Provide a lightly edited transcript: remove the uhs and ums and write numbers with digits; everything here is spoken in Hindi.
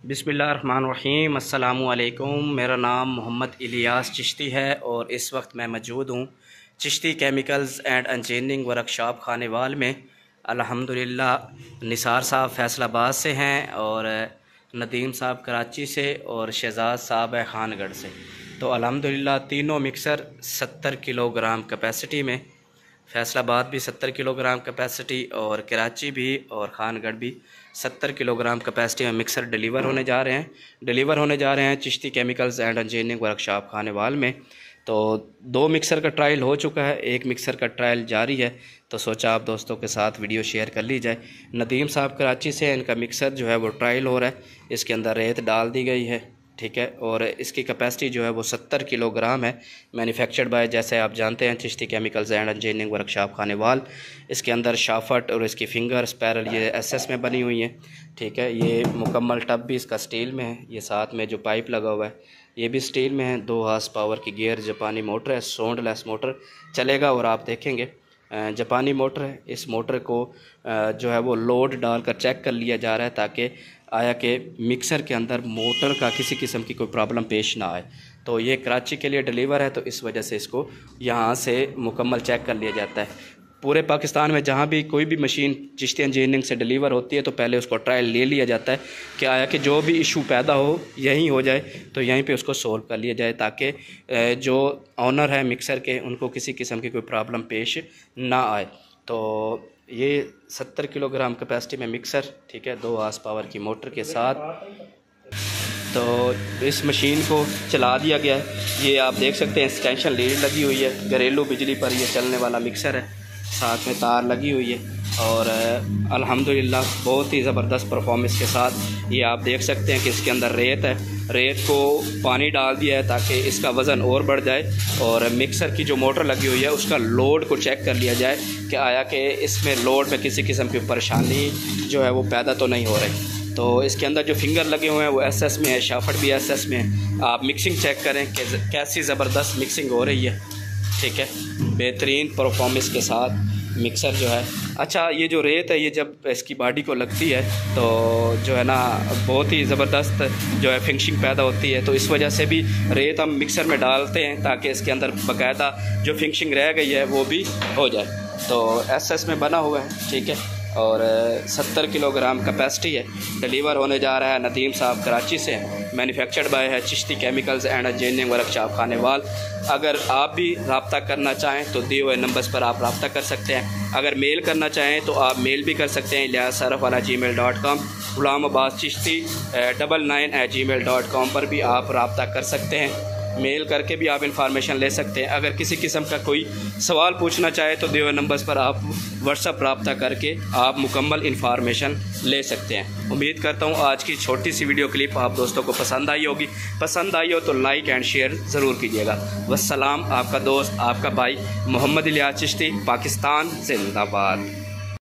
बिस्मिल्लाहिर्रहमानिर्रहीम। अस्सलामुअलैकुम। मेरा नाम मोहम्मद इलियास चिश्ती है और इस वक्त मैं मौजूद हूँ Chishti chemicals and engineering workshop Khanewal में। अल्हम्दुलिल्लाह निसार साहब फैसलाबाद से हैं और नदीम साहब कराची से और शहजाद साहब है खानगढ़ से। तो अल्हम्दुलिल्लाह तीनों मिक्सर 70 किलोग्राम कैपेसिटी में, फैसलाबाद भी 70 किलोग्राम कैपेसिटी और कराची भी और खानगढ़ भी 70 किलोग्राम कैपेसिटी में मिक्सर डिलीवर होने जा रहे हैं Chishti chemicals and engineering workshop Khanewal में। तो 2 मिक्सर का ट्रायल हो चुका है, 1 मिक्सर का ट्रायल जारी है। तो सोचा आप दोस्तों के साथ वीडियो शेयर कर ली जाए। नदीम साहब कराची से, इनका मिक्सर जो है वो ट्रायल हो रहा है। इसके अंदर रेत डाल दी गई है, ठीक है, और इसकी कैपेसिटी जो है वो 70 किलोग्राम है। मैन्युफैक्चर्ड बाय, जैसे आप जानते हैं, Chishti chemicals and engineering workshop Khanewal. इसके अंदर शाफट और इसकी फिंगर स्पैरल ये एसएस में बनी हुई हैं, ठीक है। ये मुकम्मल टब भी इसका स्टील में है। ये साथ में जो पाइप लगा हुआ है ये भी स्टील में है। 2 हॉर्स पावर की गियर जापानी मोटर है, साउंडलेस मोटर चलेगा। और आप देखेंगे जापानी मोटर है। इस मोटर को जो है वो लोड डालकर चेक कर लिया जा रहा है ताकि आया कि मिक्सर के अंदर मोटर का किसी किस्म की कोई प्रॉब्लम पेश ना आए। तो ये कराची के लिए डिलीवर है, तो इस वजह से इसको यहाँ से मुकम्मल चेक कर लिया जाता है। पूरे पाकिस्तान में जहाँ भी कोई भी मशीन चिश्ती इंजीनियरिंग से डिलीवर होती है तो पहले उसको ट्रायल ले लिया जाता है कि आया कि जो भी इशू पैदा हो यहीं हो जाए, तो यहीं पे उसको सोल्व कर लिया जाए ताकि जो ऑनर है मिक्सर के उनको किसी किस्म की कोई प्रॉब्लम पेश ना आए। तो ये 70 किलोग्राम कैपेसिटी में मिक्सर, ठीक है, 2 हॉर्स पावर की मोटर के साथ। तो इस मशीन को चला दिया गया है। ये आप देख सकते हैं एक्सटेंशन लीड लगी हुई है, घरेलू बिजली पर ये चलने वाला मिक्सर है, साथ में तार लगी हुई है। और अल्हम्दुलिल्लाह बहुत ही ज़बरदस्त परफॉर्मेंस के साथ ये आप देख सकते हैं कि इसके अंदर रेत है। रेत को पानी डाल दिया है ताकि इसका वज़न और बढ़ जाए और मिक्सर की जो मोटर लगी हुई है उसका लोड को चेक कर लिया जाए कि आया कि इसमें लोड में किसी किस्म की परेशानी जो है वो पैदा तो नहीं हो रही। तो इसके अंदर जो फिंगर लगे हुए हैं वो एसएस में है, शाफट भी एसएस में है। आप मिक्सिंग चेक करें कि कैसी ज़बरदस्त मिक्सिंग हो रही है, ठीक है, बेहतरीन परफॉर्मेंस के साथ मिक्सर जो है। अच्छा, ये जो रेत है ये जब इसकी बॉडी को लगती है तो जो है ना बहुत ही ज़बरदस्त जो है फिनिशिंग पैदा होती है। तो इस वजह से भी रेत हम मिक्सर में डालते हैं ताकि इसके अंदर बाकायदा जो फिनिशिंग रह गई है वो भी हो जाए। तो एसएस में बना हुआ है, ठीक है, और 70 किलोग्राम कैपेसिटी है। डिलीवर होने जा रहा है नदीम साहब कराची से। मैन्युफैक्चर्ड बाय है Chishti chemicals and engineering workshop Khanewal. अगर आप भी रब्ता करना चाहें तो दिए हुए नंबर्स पर आप रब्ता कर सकते हैं। अगर मेल करना चाहें तो आप मेल भी कर सकते हैं ilyasaraf@gmail.com, ghulamabbaschishti 99@gmail.com पर भी आप रब्ता कर सकते हैं। मेल करके भी आप इंफॉर्मेशन ले सकते हैं। अगर किसी किस्म का कोई सवाल पूछना चाहे तो दिए हुए नंबर्स पर आप व्हाट्सअप रब्ता करके आप मुकम्मल इंफॉर्मेशन ले सकते हैं। उम्मीद करता हूँ आज की छोटी सी वीडियो क्लिप आप दोस्तों को पसंद आई होगी। पसंद आई हो तो लाइक एंड शेयर ज़रूर कीजिएगा। वस्सलाम, आपका दोस्त, आपका भाई मोहम्मद इलियास चिश्ती, पाकिस्तान जिंदाबाद।